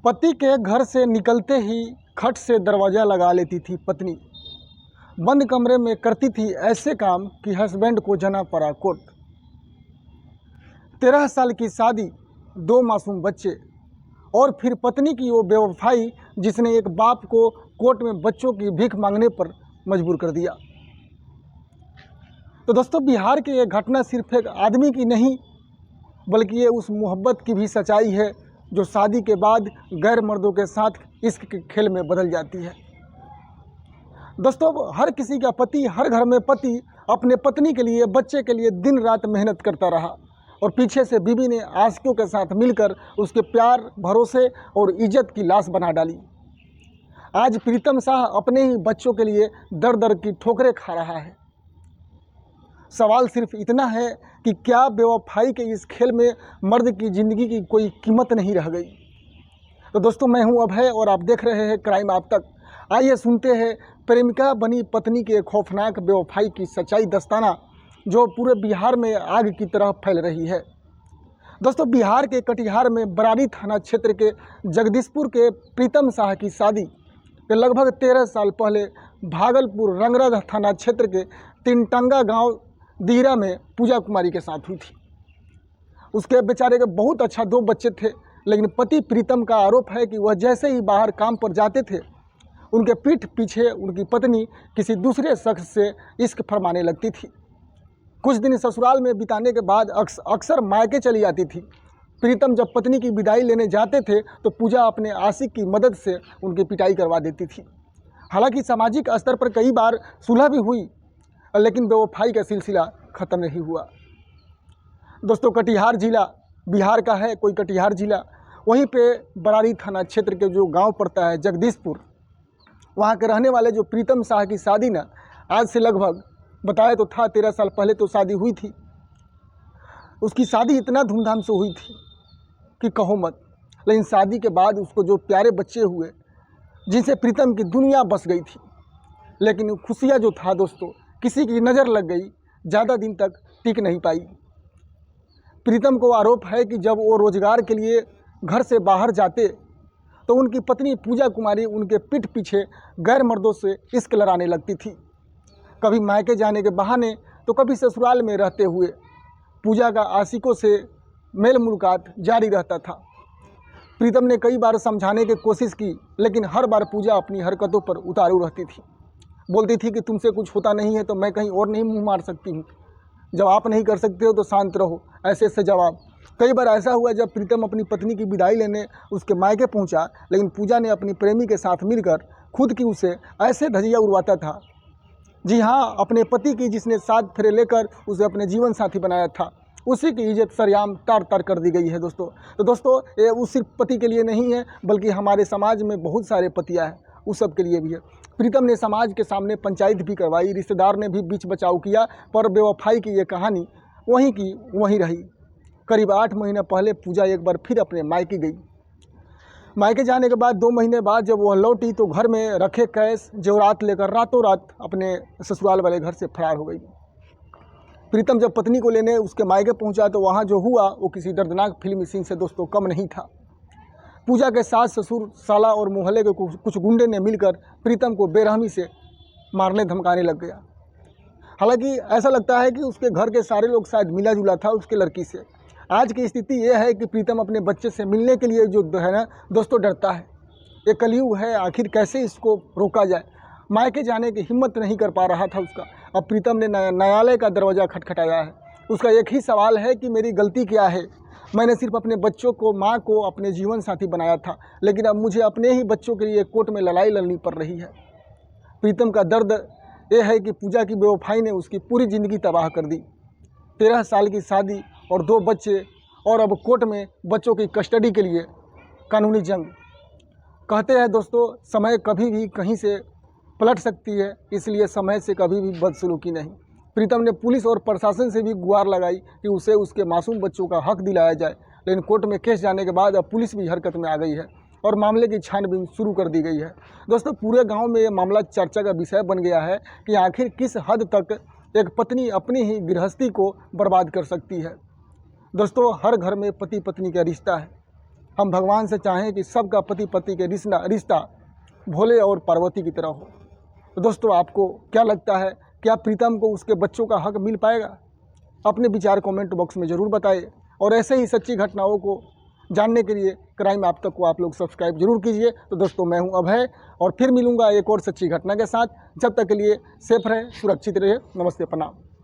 पति के घर से निकलते ही खट से दरवाज़ा लगा लेती थी पत्नी। बंद कमरे में करती थी ऐसे काम कि हस्बैंड को जना पड़ा कोट। 13 साल की शादी, 2 मासूम बच्चे और फिर पत्नी की वो बेवफाई जिसने एक बाप को कोर्ट में बच्चों की भीख मांगने पर मजबूर कर दिया। तो दोस्तों, बिहार की ये घटना सिर्फ एक आदमी की नहीं बल्कि ये उस मोहब्बत की भी सच्चाई है जो शादी के बाद गैर मर्दों के साथ इश्क के खेल में बदल जाती है। दोस्तों, हर किसी का पति, हर घर में पति अपने पत्नी के लिए, बच्चे के लिए दिन रात मेहनत करता रहा और पीछे से बीवी ने आशिकों के साथ मिलकर उसके प्यार, भरोसे और इज्जत की लाश बना डाली। आज प्रीतम शाह अपने ही बच्चों के लिए दर दर की ठोकरें खा रहा है। सवाल सिर्फ इतना है कि क्या बेवफाई के इस खेल में मर्द की ज़िंदगी की कोई कीमत नहीं रह गई। तो दोस्तों, मैं हूं अभय और आप देख रहे हैं क्राइम आप तक। आइए सुनते हैं प्रेमिका बनी पत्नी के खौफनाक बेवफाई की सच्चाई दस्ताना जो पूरे बिहार में आग की तरह फैल रही है। दोस्तों, बिहार के कटिहार में बरारी थाना क्षेत्र के जगदीशपुर के प्रीतम शाह की शादी के लगभग 13 साल पहले भागलपुर रंगरज थाना क्षेत्र के तिनटंगा गांव दीरा में पूजा कुमारी के साथ हुई थी। उसके बेचारे के बहुत अच्छा 2 बच्चे थे, लेकिन पति प्रीतम का आरोप है कि वह जैसे ही बाहर काम पर जाते थे उनके पीठ पीछे उनकी पत्नी किसी दूसरे शख्स से इश्क फरमाने लगती थी। कुछ दिन ससुराल में बिताने के बाद अक्सर मायके चली जाती थी। प्रीतम जब पत्नी की विदाई लेने जाते थे तो पूजा अपने आशिक की मदद से उनकी पिटाई करवा देती थी। हालांकि सामाजिक स्तर पर कई बार सुलह भी हुई, लेकिन बेवफाई का सिलसिला ख़त्म नहीं हुआ। दोस्तों, कटिहार जिला बिहार का है, कोई कटिहार जिला, वहीं पे बरारी थाना क्षेत्र के जो गांव पड़ता है जगदीशपुर, वहां के रहने वाले जो प्रीतम शाह की शादी ना आज से लगभग, बताया तो था 13 साल पहले तो शादी हुई थी। उसकी शादी इतना धूमधाम से हुई थी कि कहो मत। लेकिन शादी के बाद उसको जो प्यारे बच्चे हुए जिनसे प्रीतम की दुनिया बस गई थी, लेकिन खुशियाँ जो था दोस्तों, किसी की नज़र लग गई, ज़्यादा दिन तक टिक नहीं पाई। प्रीतम को आरोप है कि जब वो रोजगार के लिए घर से बाहर जाते तो उनकी पत्नी पूजा कुमारी उनके पीठ पीछे गैर मर्दों से इश्क लड़ाने लगती थी। कभी मायके जाने के बहाने तो कभी ससुराल में रहते हुए पूजा का आशिकों से मेल मुलाकात जारी रहता था। प्रीतम ने कई बार समझाने की कोशिश की, लेकिन हर बार पूजा अपनी हरकतों पर उतारू रहती थी। बोलती थी कि तुमसे कुछ होता नहीं है तो मैं कहीं और नहीं मुंह मार सकती हूँ, जब आप नहीं कर सकते हो तो शांत रहो, ऐसे ऐसे जवाब। कई बार ऐसा हुआ जब प्रीतम अपनी पत्नी की विदाई लेने उसके मायके पहुँचा, लेकिन पूजा ने अपनी प्रेमी के साथ मिलकर खुद की उसे ऐसे धजिया उड़वाता था। जी हाँ, अपने पति की जिसने 7 फेरे लेकर उसे अपने जीवन साथी बनाया था, उसी की इज्जत सरेआम तार तार कर दी गई है दोस्तों। तो दोस्तों, ये उस सिर्फ पति के लिए नहीं है बल्कि हमारे समाज में बहुत सारे पतियाँ हैं, उस सब के लिए भी है। प्रीतम ने समाज के सामने पंचायत भी करवाई, रिश्तेदार ने भी बीच बचाव किया, पर बेवफाई की ये कहानी वहीं की वहीं रही। करीब 8 महीने पहले पूजा एक बार फिर अपने मायके गई। मायके जाने के बाद 2 महीने बाद जब वह लौटी तो घर में रखे कैश जेवरात लेकर रातों रात अपने ससुराल वाले घर से फरार हो गई। प्रीतम जब पत्नी को लेने उसके मायके पहुंचा तो वहां जो हुआ वो किसी दर्दनाक फिल्मी सीन से दोस्तों कम नहीं था। पूजा के सास, ससुर, साला और मोहल्ले के कुछ गुंडे ने मिलकर प्रीतम को बेरहमी से मारने धमकाने लग गया। हालांकि ऐसा लगता है कि उसके घर के सारे लोग शायद मिला जुला था उसके लड़की से। आज की स्थिति ये है कि प्रीतम अपने बच्चे से मिलने के लिए जो है ना दोस्तों डरता है। ये कलयुग है, आखिर कैसे इसको रोका जाए। मायके जाने की हिम्मत नहीं कर पा रहा था उसका। अब प्रीतम ने न्यायालय का दरवाज़ा खटखटाया है। उसका एक ही सवाल है कि मेरी गलती क्या है। मैंने सिर्फ अपने बच्चों को, माँ को अपने जीवन साथी बनाया था, लेकिन अब मुझे अपने ही बच्चों के लिए कोर्ट में लड़ाई लड़नी पड़ रही है। प्रीतम का दर्द ये है कि पूजा की बेवफाई ने उसकी पूरी ज़िंदगी तबाह कर दी। 13 साल की शादी और 2 बच्चे, और अब कोर्ट में बच्चों की कस्टडी के लिए कानूनी जंग। कहते हैं दोस्तों, समय कभी भी कहीं से पलट सकती है, इसलिए समय से कभी भी बदसलूकी नहीं। प्रीतम ने पुलिस और प्रशासन से भी गुहार लगाई कि उसे उसके मासूम बच्चों का हक दिलाया जाए, लेकिन कोर्ट में केस जाने के बाद अब पुलिस भी हरकत में आ गई है और मामले की छानबीन शुरू कर दी गई है। दोस्तों, पूरे गांव में ये मामला चर्चा का विषय बन गया है कि आखिर किस हद तक एक पत्नी अपनी ही गृहस्थी को बर्बाद कर सकती है। दोस्तों, हर घर में पति पत्नी का रिश्ता है, हम भगवान से चाहें कि सबका पति पति के रिश्ता भोले और पार्वती की तरह हो। तो दोस्तों, आपको क्या लगता है, क्या प्रीतम को उसके बच्चों का हक मिल पाएगा? अपने विचार कमेंट बॉक्स में ज़रूर बताइए और ऐसे ही सच्ची घटनाओं को जानने के लिए क्राइम आप तक को आप लोग सब्सक्राइब जरूर कीजिए। तो दोस्तों, मैं हूं अभय और फिर मिलूंगा एक और सच्ची घटना के साथ। जब तक के लिए सेफ रहे, सुरक्षित रहे। नमस्ते, प्रणाम।